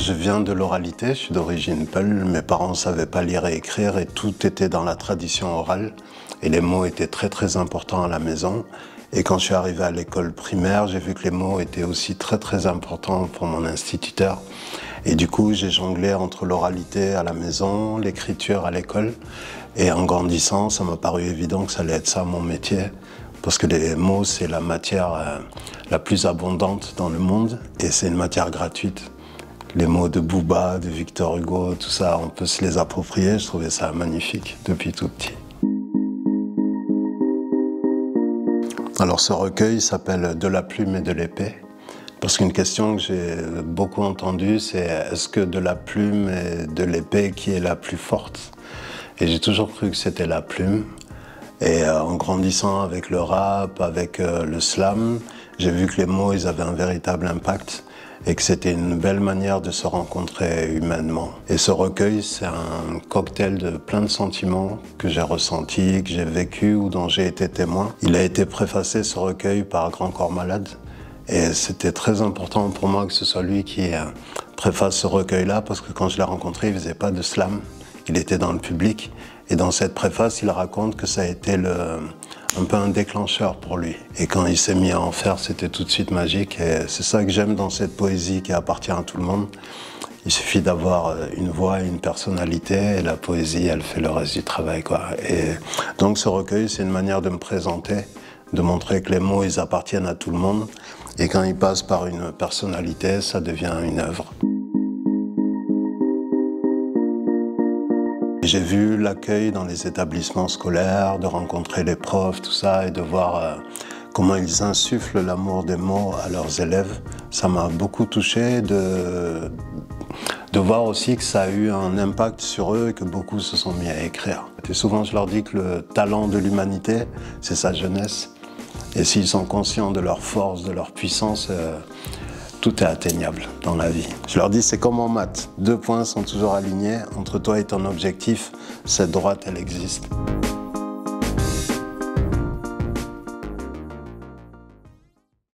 je viens de l'oralité, je suis d'origine peul. Mes parents ne savaient pas lire et écrire et tout était dans la tradition orale. Et les mots étaient très importants à la maison. Et quand je suis arrivé à l'école primaire, j'ai vu que les mots étaient aussi très importants pour mon instituteur. Et du coup, j'ai jonglé entre l'oralité à la maison, l'écriture à l'école. Et en grandissant, ça m'a paru évident que ça allait être ça mon métier. Parce que les mots, c'est la matière la plus abondante dans le monde et c'est une matière gratuite. Les mots de Booba, de Victor Hugo, tout ça, on peut se les approprier. Je trouvais ça magnifique depuis tout petit. Alors ce recueil s'appelle « De la plume et de l'épée ». Parce qu'une question que j'ai beaucoup entendue, c'est est-ce que de la plume et de l'épée, qui est la plus forte? Et j'ai toujours cru que c'était la plume. Et en grandissant avec le rap, avec le slam, j'ai vu que les mots, ils avaient un véritable impact et que c'était une belle manière de se rencontrer humainement. Et ce recueil, c'est un cocktail de plein de sentiments que j'ai ressentis, que j'ai vécu ou dont j'ai été témoin. Il a été préfacé, ce recueil, par Grand Corps Malade. Et c'était très important pour moi que ce soit lui qui préface ce recueil-là, parce que quand je l'ai rencontré, il ne faisait pas de slam. Il était dans le public. Et dans cette préface, il raconte que ça a été un peu un déclencheur pour lui. Et quand il s'est mis à en faire, c'était tout de suite magique. Et c'est ça que j'aime dans cette poésie qui appartient à tout le monde. Il suffit d'avoir une voix et une personnalité, et la poésie, elle fait le reste du travail, quoi. Et donc ce recueil, c'est une manière de me présenter, de montrer que les mots, ils appartiennent à tout le monde. Et quand ils passent par une personnalité, ça devient une œuvre. J'ai vu l'accueil dans les établissements scolaires, de rencontrer les profs, tout ça, et de voir comment ils insufflent l'amour des mots à leurs élèves. Ça m'a beaucoup touché de voir aussi que ça a eu un impact sur eux et que beaucoup se sont mis à écrire. Et souvent, je leur dis que le talent de l'humanité, c'est sa jeunesse. Et s'ils sont conscients de leur force, de leur puissance, tout est atteignable dans la vie. Je leur dis, c'est comme en maths. 2 points sont toujours alignés. Entre toi et ton objectif, cette droite, elle existe.